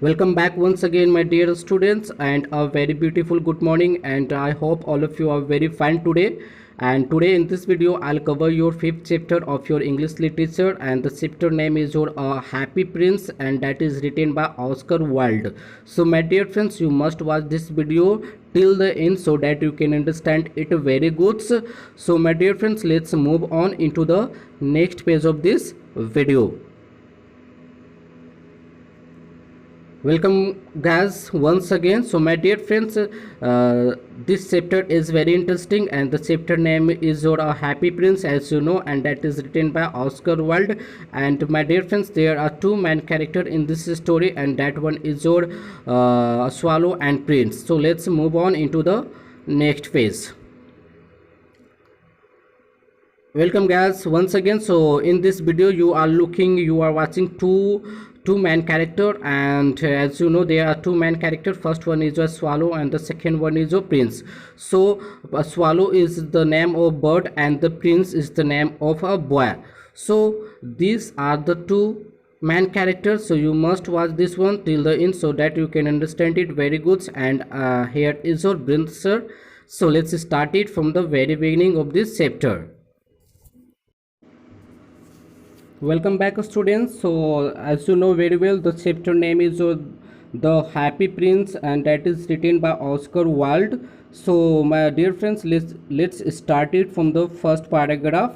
Welcome back once again, my dear students, and a very beautiful good morning. And I hope all of you are very fine today. And today in this video, I'll cover your fifth chapter of your English literature, and the chapter name is your Happy Prince, and that is written by Oscar Wilde. So, my dear friends, you must watch this video till the end so that you can understand it very good. So, my dear friends, let's move on into the next page of this video. Welcome guys once again. So my dear friends, this chapter is very interesting, and the chapter name is your Happy Prince, as you know, and that is written by Oscar Wilde. And my dear friends, there are two main characters in this story, and that one is your Swallow and Prince. So let's move on into the next phase. Welcome guys once again. So in this video you are watching two main character, and as you know there are two main character. First one is a swallow and the second one is a prince. So a swallow is the name of bird and the prince is the name of a boy. So these are the two main characters, so you must watch this one till the end so that you can understand it very good. And here is your prince, sir. So let's start it from the very beginning of this chapter. Welcome back students. So as you know very well, the chapter name is the Happy Prince, and that is written by Oscar Wilde. So my dear friends, let's start it from the first paragraph.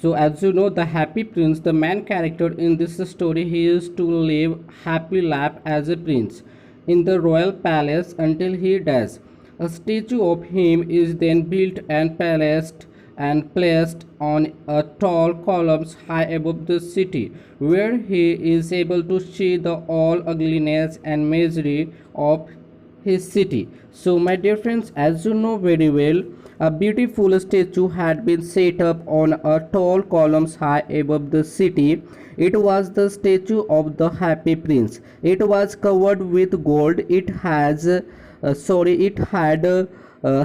So as you know, the Happy Prince, the main character in this story, he used to live happy life as a prince in the royal palace until he dies. A statue of him is then built and placed on a tall columns high above the city, where he is able to see the all ugliness and misery of his city. So my dear friends, as you know very well, a beautiful statue had been set up on a tall columns high above the city. It was the statue of the Happy Prince. It was covered with gold. It had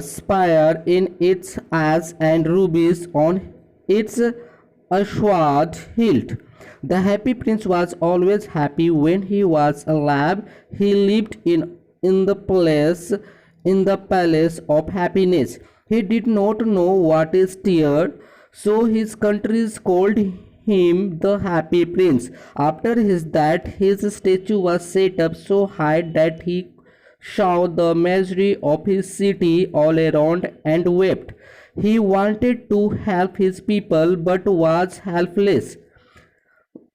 spire in its eyes and rubies on its sword hilt. The Happy Prince was always happy when he was alive. He lived in the palace of happiness. He did not know what is tear, so his countries called him the Happy Prince. After his death, his statue was set up so high that he saw the misery of his city all around and wept. He wanted to help his people but was helpless.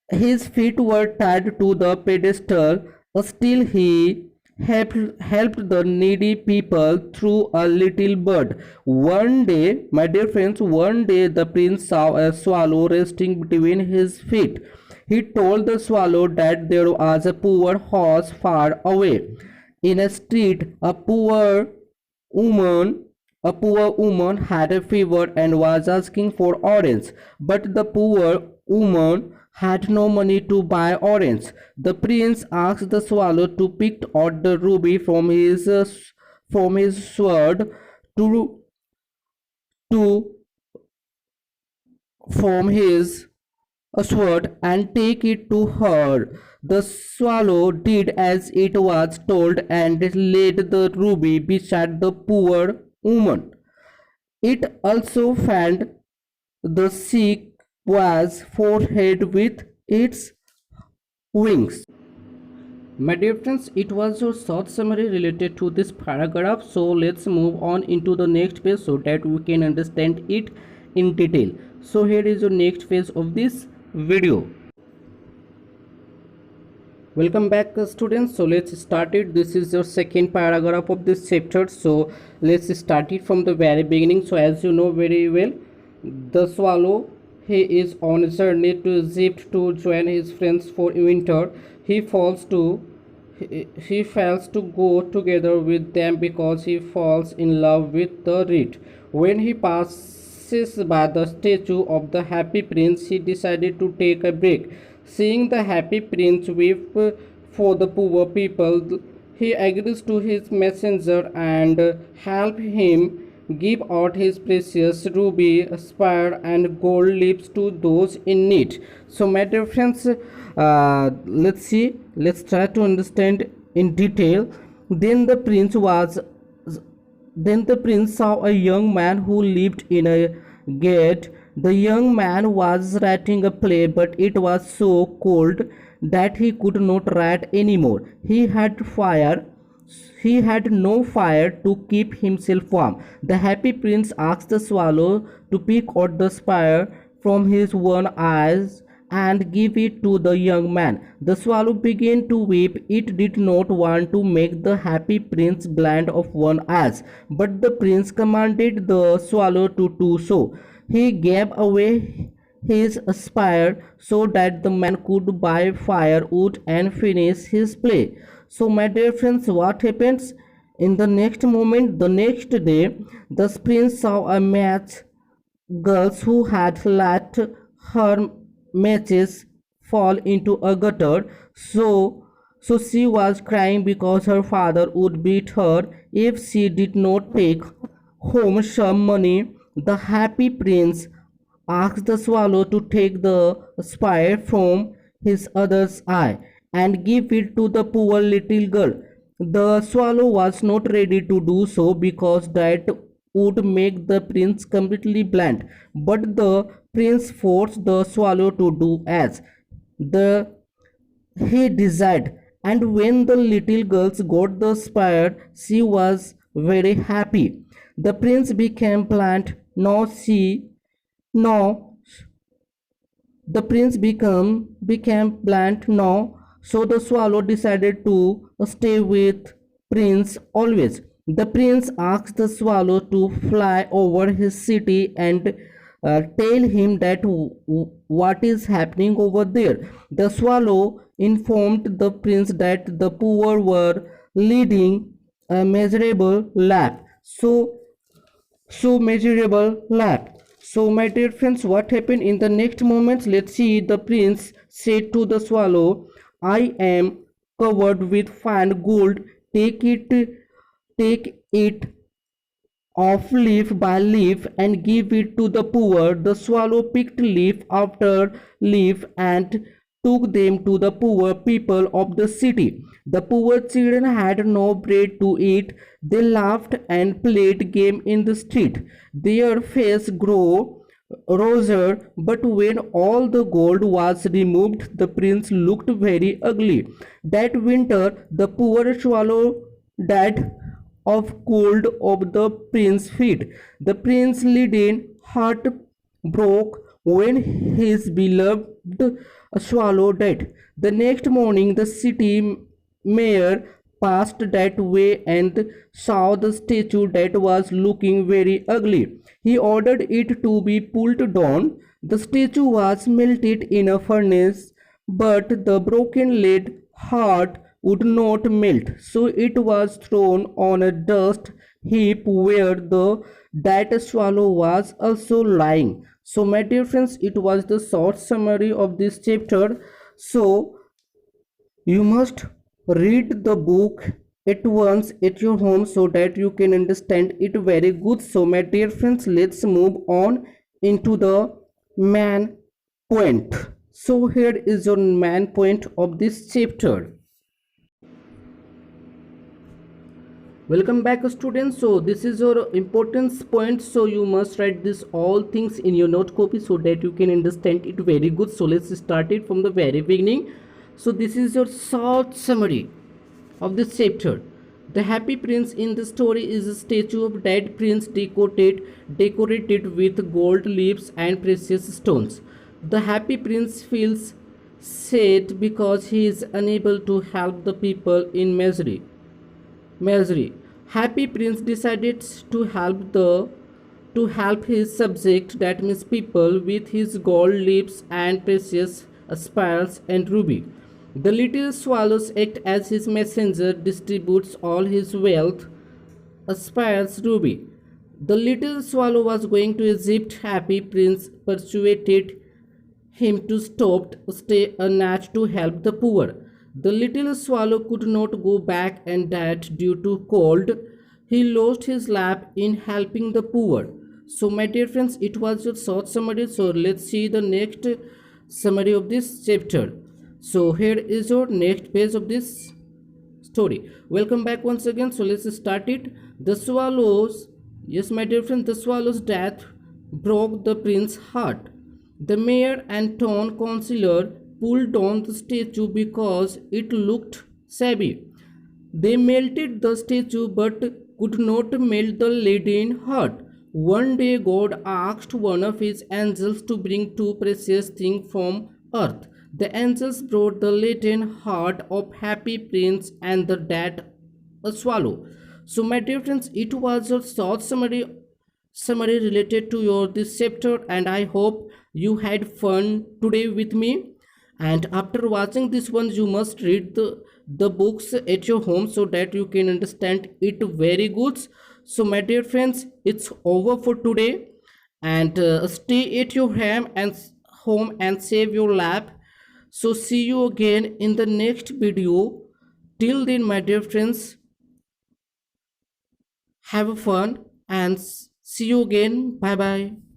His feet were tied to the pedestal. Still, he helped the needy people through a little bird. One day, my dear friends, one day the prince saw a swallow resting between his feet. He told the swallow that there was a poor horse far away. In a street, woman a poor woman had a fever and was asking for orange, but the poor woman had no money to buy orange. The prince asked the swallow to pick out the ruby from his sword to to from his sword and take it to her. The swallow did as it was told and laid the ruby beside the poor woman. It also fanned the sick boy's forehead with its wings. My dear friends, it was a short summary related to this paragraph. So let's move on into the next page so that we can understand it in detail. So here is the next phase of this video. Welcome back students. So let's start it. This is your second paragraph of this chapter. So let's start it from the very beginning. So as you know very well, the swallow, he is on a journey to Egypt to join his friends for winter. He fails to go together with them because he falls in love with the reed. When he passes by the statue of the Happy Prince, he decided to take a break. Seeing the Happy Prince weep for the poor people, he agrees to his messenger and help him give out his precious ruby, spire, and gold leaves to those in need. So, my dear friends, let's see, let's try to understand in detail. Then the prince was then the prince saw a young man who lived in a gate. The young man was writing a play, but it was so cold that he could not write anymore. He had no fire to keep himself warm. The happy prince asked the swallow to pick out the spire from his one eyes and give it to the young man. The swallow began to weep. It did not want to make the happy prince blind of one eye, but the prince commanded the swallow to do so. He gave away his spire so that the man could buy firewood and finish his play. So, my dear friends, what happens? In the next moment, the next day, the prince saw a match girls who had let her matches fall into a gutter. So she was crying because her father would beat her if she did not take home some money. The happy prince asked the swallow to take the spire from his other's eye and give it to the poor little girl. The swallow was not ready to do so because that would make the prince completely blind, but the prince forced the swallow to do as the he desired. And when the little girl got the spire, she was very happy. The prince became blind. Now the prince became blind now, so the swallow decided to stay with prince always. The prince asked the swallow to fly over his city and tell him that what is happening over there. The swallow informed the prince that the poor were leading a miserable life. So measurable lap. So, my dear friends, what happened in the next moments? Let's see. The prince said to the swallow, I am covered with fine gold. Take it off leaf by leaf and give it to the poor. The swallow picked leaf after leaf and took them to the poor people of the city. The poor children had no bread to eat. They laughed and played game in the street. Their face grew rosier, but when all the gold was removed, the prince looked very ugly. That winter, the poor swallow died of cold of the prince's feet. The prince's leaden heart broke when his beloved swallow died. The next morning, the city mayor passed that way and saw the statue that was looking very ugly. He ordered it to be pulled down. The statue was melted in a furnace, but the broken lead heart would not melt, so it was thrown on a dust heap where the dead swallow was also lying. So, my dear friends, it was the short summary of this chapter. So, you must read the book at once at your home so that you can understand it very good. So, my dear friends, let's move on into the main point. So, here is your main point of this chapter. Welcome back students. So this is your importance point, so you must write this all things in your note copy so that you can understand it very good. So let's start it from the very beginning. So this is your short summary of this chapter. The happy prince in the story is a statue of dead prince decorated with gold leaves and precious stones. The happy prince feels sad because he is unable to help the people in misery. Happy prince decided to help his subject, that means people, with his gold leaves and precious spires and ruby. The little swallows act as his messenger, distributes all his wealth, spires, ruby. The little swallow was going to Egypt. Happy prince persuaded him to stay a night to help the poor. The little swallow could not go back and died due to cold. he lost his life in helping the poor. So my dear friends, it was your short summary. So let's see the next summary of this chapter. So here is your next page of this story. Welcome back once again. So let's start it. The swallows, yes my dear friend, the swallow's death broke the prince's heart. The mayor and town councillor pulled down the statue because it looked shabby. They melted the statue but could not melt the leaden heart. One day God asked one of his angels to bring two precious things from earth. The angels brought the leaden heart of happy prince and the dead a swallow. So my dear friends, it was a short summary related to your this chapter, and I hope you had fun today with me. And after watching this one, you must read the books at your home so that you can understand it very good. So my dear friends, it's over for today, and stay at your home and save your lab. So see you again in the next video. Till then my dear friends, have fun and see you again. Bye bye.